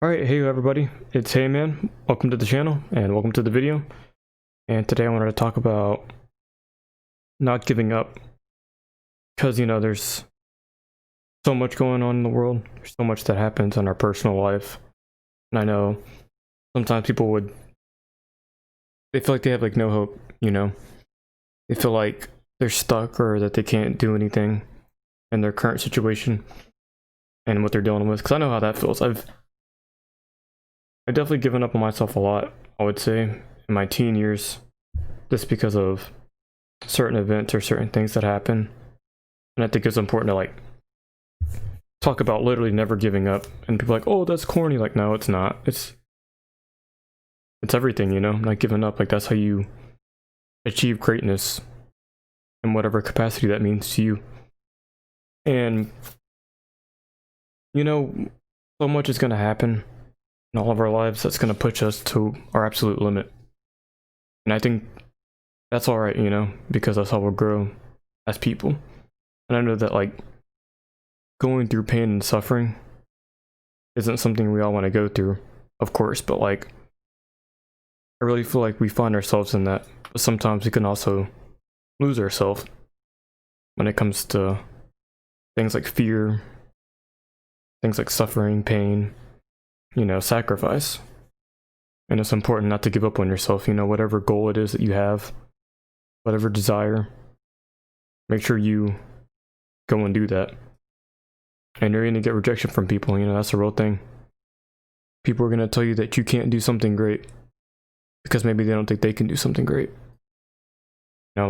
Alright, hey everybody, it's Heayman. Welcome to the channel and welcome to the video. And today I wanted to talk about not giving up. Because, there's so much going on in the world. There's so much that happens in our personal life. And I know sometimes they feel like they have no hope. They feel like they're stuck or that they can't do anything in their current situation and what they're dealing with. Because I know how that feels. I've definitely given up on myself a lot, I would say, in my teen years, just because of certain events or certain things that happen. And I think it's important to talk about literally never giving up. And people are like, oh, that's corny. No, it's not. It's everything, not giving up. That's how you achieve greatness in whatever capacity that means to you. And so much is going to happen in all of our lives that's going to push us to our absolute limit. And I think that's all right, because that's how we'll grow as people. And I know that going through pain and suffering isn't something we all want to go through, of course, but I really feel like we find ourselves in that. But sometimes we can also lose ourselves when it comes to things like fear, things like suffering, pain, sacrifice. And it's important not to give up on yourself, whatever goal it is that you have, whatever desire, make sure you go and do that. And you're going to get rejection from people, that's a real thing. People are going to tell you that you can't do something great because maybe they don't think they can do something great. I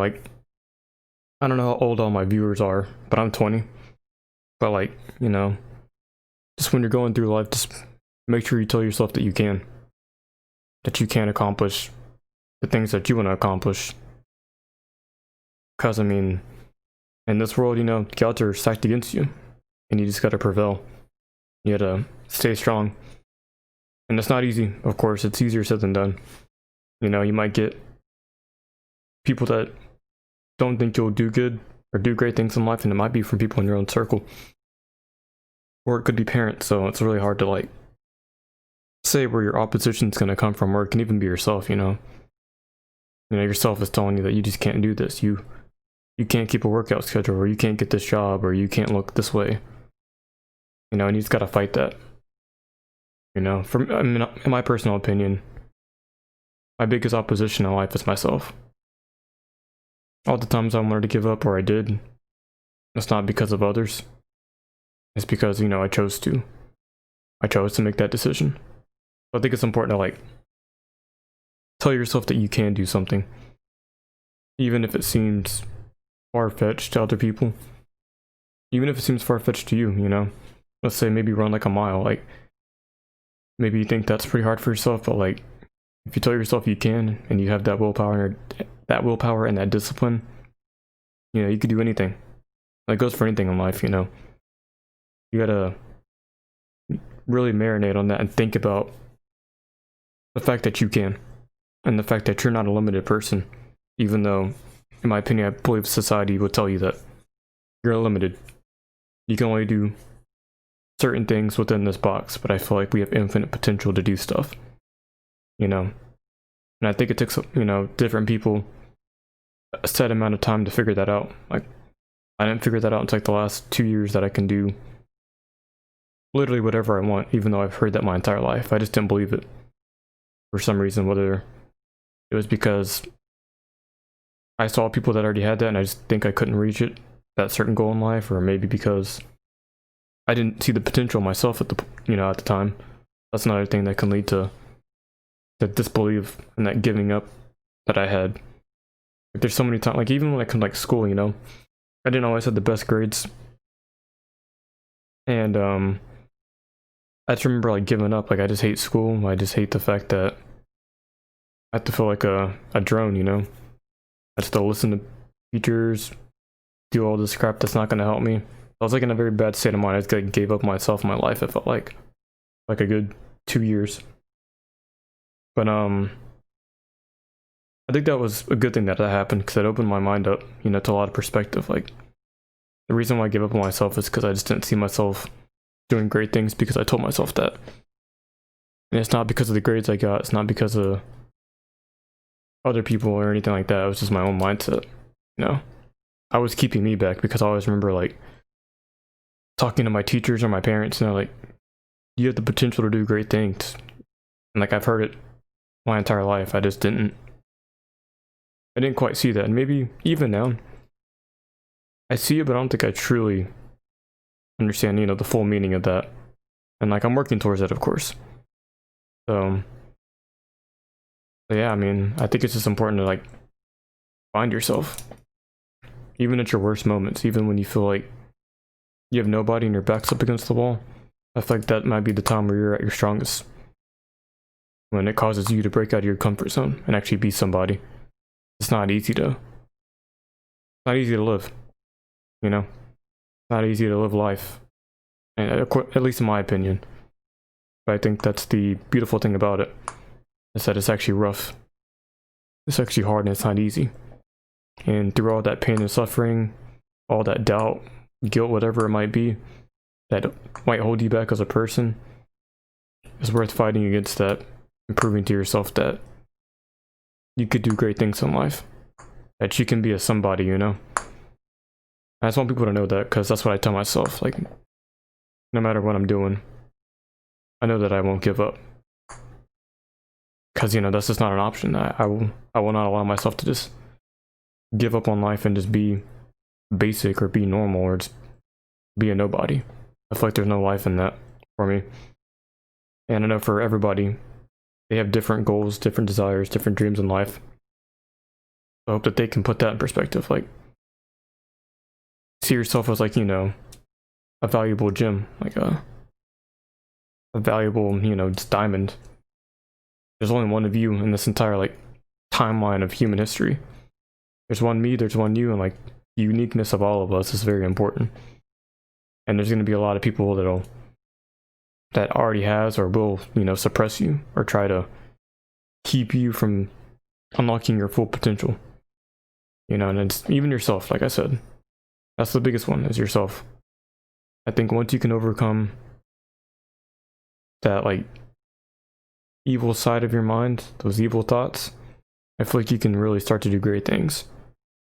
don't know how old all my viewers are, but I'm 20. But just when you're going through life, just make sure you tell yourself that you can accomplish the things that you want to accomplish. Because, in this world, the odds are stacked against you, and you just gotta prevail. You gotta stay strong. And it's not easy, of course. It's easier said than done. You might get people that don't think you'll do good or do great things in life, and it might be from people in your own circle. Or it could be parents, so it's really hard to say where your opposition is going to come from, or it can even be yourself. Yourself is telling you that you just can't do this. You can't keep a workout schedule, or you can't get this job, or you can't look this way. And you just gotta fight that. In my personal opinion, my biggest opposition in life is myself. All the times I wanted to give up, or I did, it's not because of others. It's because I chose to. I chose to make that decision. I think it's important to tell yourself that you can do something, even if it seems far-fetched to other people, even if it seems far-fetched to you. Let's say maybe run a mile. Maybe you think that's pretty hard for yourself, but if you tell yourself you can, and you have that willpower and that discipline, you could do anything. That goes for anything in life. You gotta really marinate on that and think about the fact that you can, and the fact that you're not a limited person, even though, in my opinion, I believe society would tell you that you're limited. You can only do certain things within this box, but I feel like we have infinite potential to do stuff. And I think it takes, different people a set amount of time to figure that out. I didn't figure that out until the last 2 years that I can do literally whatever I want, even though I've heard that my entire life. I just didn't believe it. For some reason, whether it was because I saw people that already had that and I just think I couldn't reach it, that certain goal in life, or maybe because I didn't see the potential myself at the time. That's another thing that can lead to the disbelief and that giving up that I had. There's so many times, even when I come to school, I didn't always have the best grades. And I just remember giving up. I just hate school. I just hate the fact that I have to feel like a drone, I have to listen to teachers, do all this crap that's not going to help me. I was in a very bad state of mind. I just gave up myself, my life. It felt like a good 2 years. But I think that was a good thing that happened, because it opened my mind up, to a lot of perspective. The reason why I gave up on myself is because I just didn't see myself doing great things, because I told myself that. And it's not because of the grades I got, it's not because of other people or anything like that. It was just my own mindset, you know. I was keeping me back because I always remember like talking to my teachers or my parents, and they're like, you have the potential to do great things. And like I've heard it my entire life. I didn't quite see that. And maybe even now I see it, but I don't think I truly understand, you know, the full meaning of that. And like I'm working towards that, of course. So yeah, I mean, I think it's just important to like find yourself, even at your worst moments, even when you feel like you have nobody and your back's up against the wall. I feel like that might be the time where you're at your strongest, when it causes you to break out of your comfort zone and actually be somebody. It's not easy to live, you know. It's not easy to live life, and at least in my opinion. But I think that's the beautiful thing about it, is that it's actually rough. It's actually hard and it's not easy. And through all that pain and suffering, all that doubt, guilt, whatever it might be, that might hold you back as a person, it's worth fighting against that and proving to yourself that you could do great things in life, that you can be a somebody, you know. I just want people to know that, because that's what I tell myself. Like, no matter what I'm doing, I know that I won't give up, because, you know, that's just not an option. I will not allow myself to just give up on life and just be basic or be normal or just be a nobody. I feel like there's no life in that for me. And I know for everybody, they have different goals, different desires, different dreams in life. I hope that they can put that in perspective. Like, see yourself as, like, you know, a valuable gem, like a valuable, you know, just diamond. There's only one of you in this entire, like, timeline of human history. There's one me, there's one you, and like the uniqueness of all of us is very important. And there's going to be a lot of people that already has or will, you know, suppress you or try to keep you from unlocking your full potential. You know, and it's even yourself, like I said. That's the biggest one, is yourself. I think once you can overcome that, like, evil side of your mind, those evil thoughts, I feel like you can really start to do great things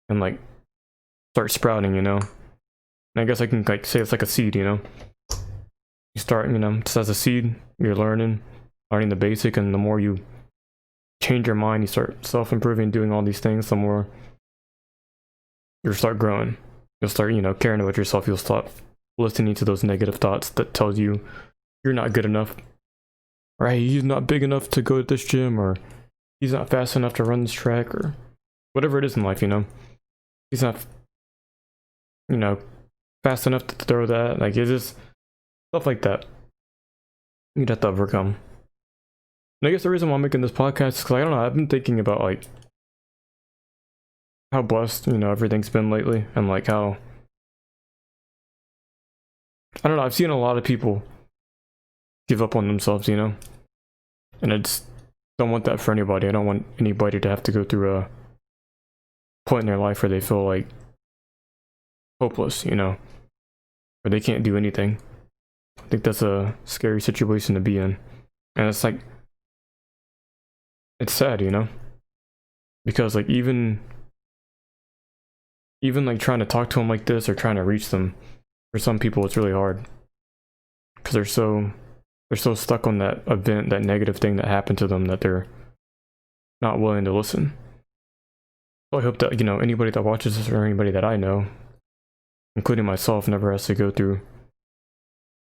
and like start sprouting, you know. And I guess I can like say it's like a seed, you know. You start, you know, just as a seed, you're learning the basic, and the more you change your mind, you start self-improving, doing all these things, the more you'll start growing. You'll start, you know, caring about yourself. You'll stop listening to those negative thoughts that tells you you're not good enough, or hey, he's not big enough to go to this gym, or he's not fast enough to run this track, or whatever it is in life, you know. He's not, you know, fast enough to throw that. Like, it's just stuff like that you'd have to overcome. And I guess the reason why I'm making this podcast is because, I don't know, I've been thinking about like how blessed, you know, everything's been lately, and like how, I don't know, I've seen a lot of people give up on themselves, you know, and I just don't want that for anybody. I don't want anybody to have to go through a point in their life where they feel like hopeless, you know, where they can't do anything. I think that's a scary situation to be in, and it's like, it's sad, you know, because like even like trying to talk to them like this or trying to reach them, for some people it's really hard, because they're so stuck on that event, that negative thing that happened to them, that they're not willing to listen. So I hope that, you know, anybody that watches this or anybody that I know, including myself, never has to go through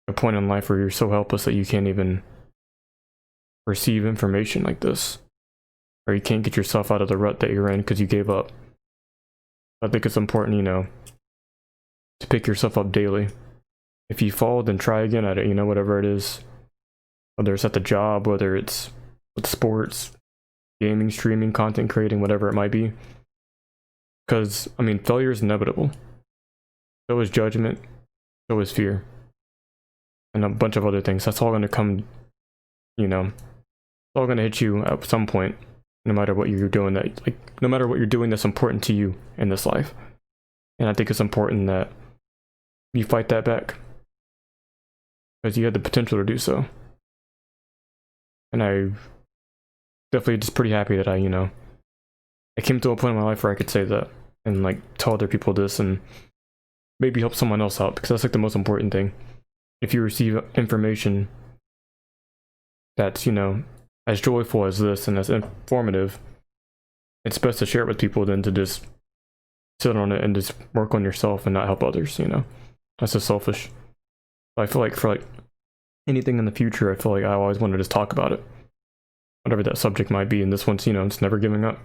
a point in life where you're so helpless that you can't even receive information like this, or you can't get yourself out of the rut that you're in because you gave up. I think it's important, you know, to pick yourself up daily. If you fall, then try again at it, you know, whatever it is. Whether it's at the job, whether it's with sports, gaming, streaming, content creating, whatever it might be. Because, I mean, failure is inevitable. So is judgment, so is fear, and a bunch of other things. That's all going to come, you know, it's all going to hit you at some point, no matter what you're doing, that, like, no matter what you're doing that's important to you in this life. And I think it's important that you fight that back, because you have the potential to do so. And I definitely just pretty happy that I came to a point in my life where I could say that and like tell other people this and maybe help someone else out, because that's like the most important thing. If you receive information that's, as joyful as this and as informative, it's best to share it with people than to just sit on it and just work on yourself and not help others, That's just selfish. I feel like for like anything in the future, I feel like I always want to just talk about it. Whatever that subject might be, and this one's, it's never giving up.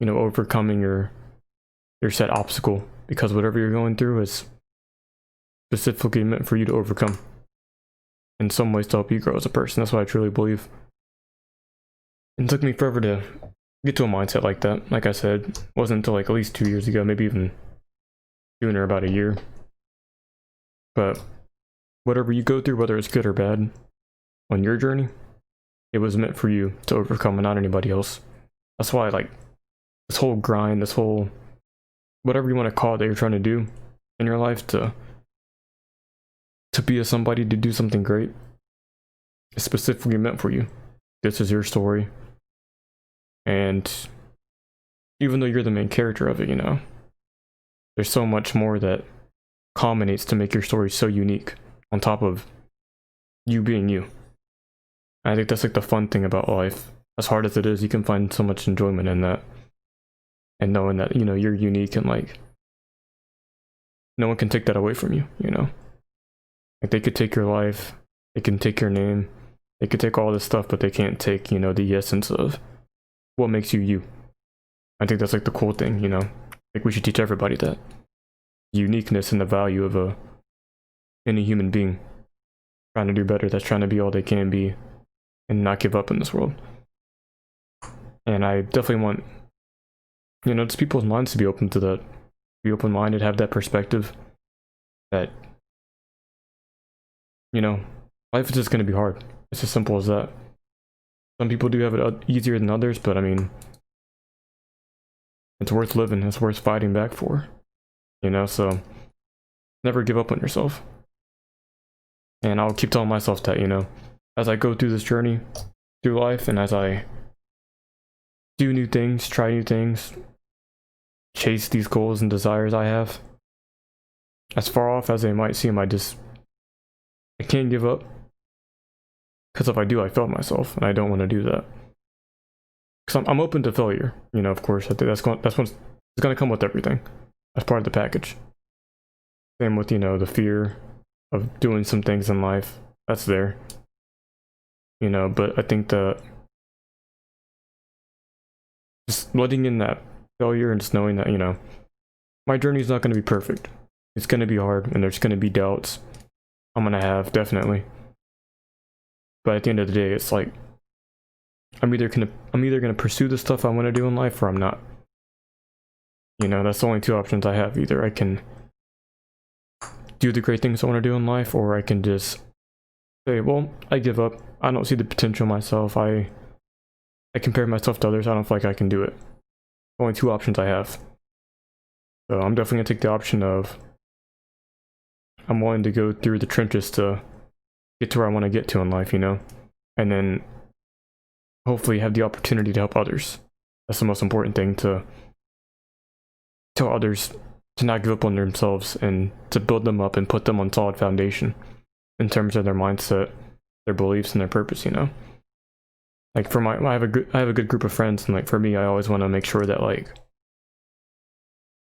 Overcoming your set obstacle, because whatever you're going through is specifically meant for you to overcome in some ways to help you grow as a person. That's what I truly believe. It took me forever to get to a mindset like that. Like I said, it wasn't until like at least 2 years ago, maybe even sooner, about a year. But whatever you go through, whether it's good or bad, on your journey, it was meant for you to overcome and not anybody else. That's why, like, this whole grind, this whole whatever you want to call it that you're trying to do in your life to be a somebody, to do something great, is specifically meant for you. This is your story. And even though you're the main character of it, there's so much more that culminates to make your story so unique on top of you being you. I think that's like the fun thing about life. As hard as it is, you can find so much enjoyment in that. And knowing that, you're unique and like no one can take that away from you, Like they could take your life, they can take your name, they could take all this stuff, but they can't take, the essence of what makes you you. I think that's like the cool thing, Like we should teach everybody that. Uniqueness and the value of any human being trying to do better, that's trying to be all they can be and not give up in this world. And I definitely want, just people's minds to be open to that, be open-minded, have that perspective that, life is just going to be hard. It's as simple as that. Some people do have it easier than others, but I mean, it's worth living, it's worth fighting back for, so never give up on yourself. And I'll keep telling myself that, as I go through this journey through life and as I do new things, try new things, chase these goals and desires I have, as far off as they might seem, I can't give up, because if I do, I fail myself, and I don't want to do that. Because I'm open to failure, of course. I think that's going to come with everything. That's part of the package. Same with, the fear of doing some things in life. That's there. But I think that just letting in that failure and just knowing that, my journey is not going to be perfect. It's going to be hard, and there's going to be doubts I'm going to have, definitely. But at the end of the day, it's like, I'm either gonna pursue the stuff I want to do in life, or I'm not. That's the only two options I have. Either I can do the great things I want to do in life, or I can just say, well, I give up. I don't see the potential in myself. I compare myself to others. I don't feel like I can do it. Only two options I have. So I'm definitely gonna take the option of I'm willing to go through the trenches to get to where I want to get to in life, and then hopefully have the opportunity to help others. That's the most important thing, to tell others to not give up on themselves and to build them up and put them on solid foundation in terms of their mindset, their beliefs, and their purpose. Like for I have a good group of friends, and like for me, I always want to make sure that like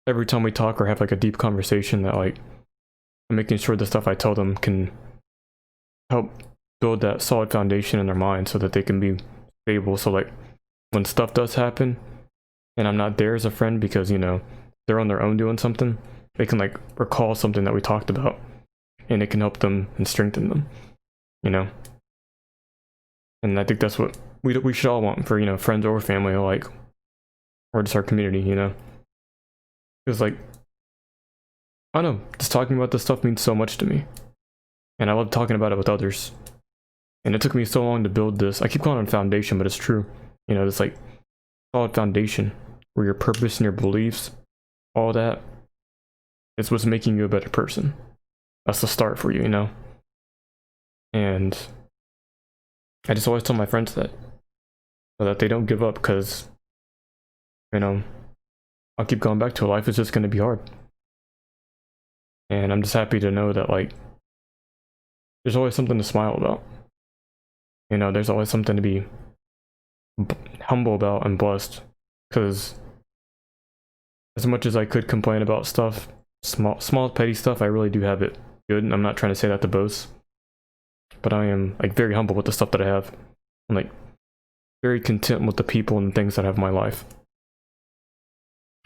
every time we talk or have like a deep conversation, that like I'm making sure the stuff I tell them can help build that solid foundation in their mind so that they can be stable. So like when stuff does happen and I'm not there as a friend because, they're on their own doing something, they can like recall something that we talked about and it can help them and strengthen them, And I think that's what we should all want for, friends or family alike, or just our community, Because like, I don't know, just talking about this stuff means so much to me. And I love talking about it with others. And it took me so long to build this. I keep calling it a foundation, but it's true. This like solid foundation where your purpose and your beliefs, all that, is what's making you a better person. That's the start for you, And I just always tell my friends that, so that they don't give up, because, you know, I'll keep going back to it. Life is just going to be hard. And I'm just happy to know that, like, there's always something to smile about. You know, there's always something to be humble about and blessed. Because as much as I could complain about stuff, small petty stuff, I really do have it good. And I'm not trying to say that to boast. But I am, like, very humble with the stuff that I have. I'm, like, very content with the people and things that I have in my life.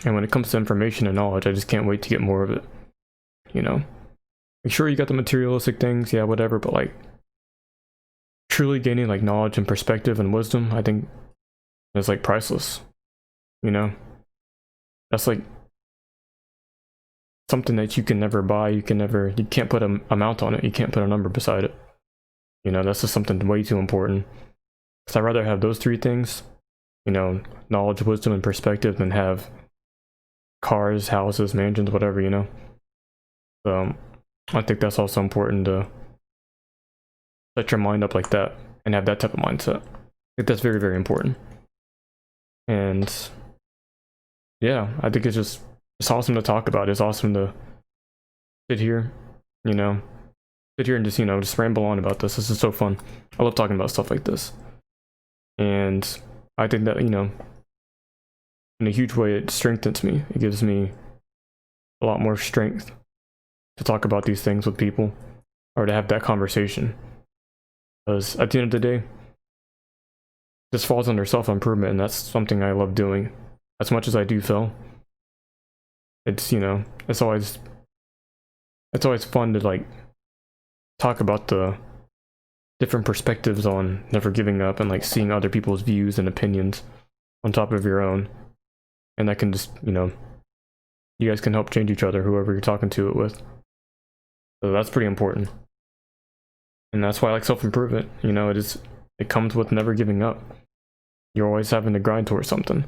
And when it comes to information and knowledge, I just can't wait to get more of it. You know, like, sure, you got the materialistic things, yeah, whatever, but like truly gaining like knowledge and perspective and wisdom, I think is like priceless. You know, that's like something that you can never buy. You can't put an amount on it. You can't put a number beside it. You know, that's just something way too important. So I'd rather have those three things, you know, knowledge, wisdom, and perspective, than have cars, houses, mansions, whatever, you know. So I think that's also important, to set your mind up like that and have that type of mindset. I think that's very, very important. And yeah, I think it's awesome to talk about. It's awesome to sit here, you know, and just, you know, just ramble on about this. This is so fun. I love talking about stuff like this. And I think that, you know, in a huge way, it strengthens me. It gives me a lot more strength to talk about these things with people, or to have that conversation. Because at the end of the day, this falls under self-improvement, and that's something I love doing. As much as I do fail, it's, you know, it's always fun to like talk about the different perspectives on never giving up, and like seeing other people's views and opinions on top of your own. And that can just, you know, you guys can help change each other, whoever you're talking to it with. So that's pretty important. And that's why I like self-improvement. You know, it comes with never giving up. You're always having to grind towards something.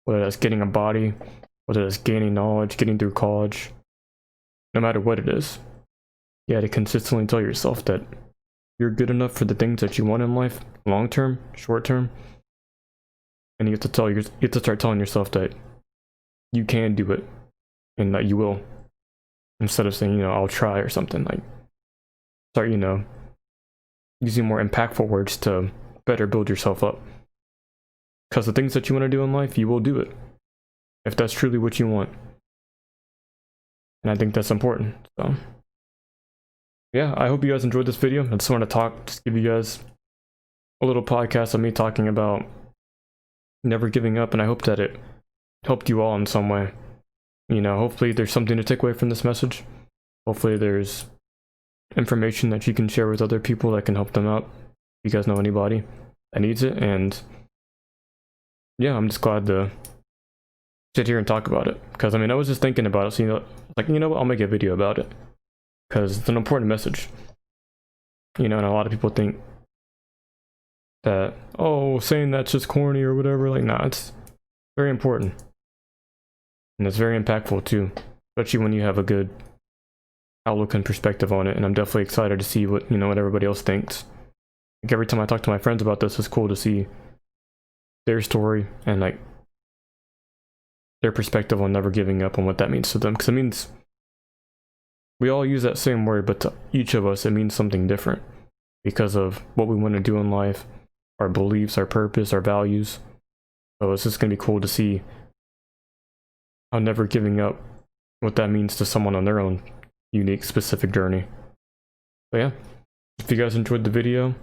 Whether that's getting a body, whether that's gaining knowledge, getting through college, no matter what it is. You have to consistently tell yourself that you're good enough for the things that you want in life, long term, short term. And you have to start telling yourself that you can do it, and that you will. Instead of saying, you know, I'll try or something. Like, start, you know, using more impactful words to better build yourself up. Because the things that you want to do in life, you will do it, if that's truly what you want. And I think that's important. So yeah, I hope you guys enjoyed this video. I just want to just give you guys a little podcast of me talking about never giving up, and I hope that it helped you all in some way. You know, hopefully there's something to take away from this message. Hopefully there's information that you can share with other people that can help them out. If you guys know anybody that needs it. And yeah, I'm just glad to sit here and talk about it. Because, I mean, I was just thinking about it. So, you know, like, you know what, I'll make a video about it. Because it's an important message. You know, and a lot of people think that, oh, saying that's just corny or whatever. Like, nah, it's very important. And it's very impactful too, especially when you have a good outlook and perspective on it. And I'm definitely excited to see what, you know, what everybody else thinks. Like, every time I talk to my friends about this, it's cool to see their story and like their perspective on never giving up and what that means to them. Because it means we all use that same word, but to each of us it means something different because of what we want to do in life, our beliefs, our purpose, our values. So it's just gonna be cool to see how never giving up, what that means to someone on their own unique, specific journey. So yeah, if you guys enjoyed the video,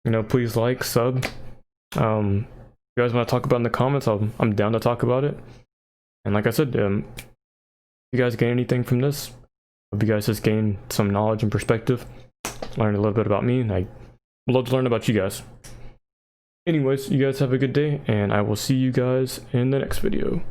you know, please like, sub. If you guys want to talk about it in the comments, I'm down to talk about it. And like I said, if you guys gain anything from this, hope you guys just gain some knowledge and perspective, learn a little bit about me, and I would love to learn about you guys. Anyways, you guys have a good day, and I will see you guys in the next video.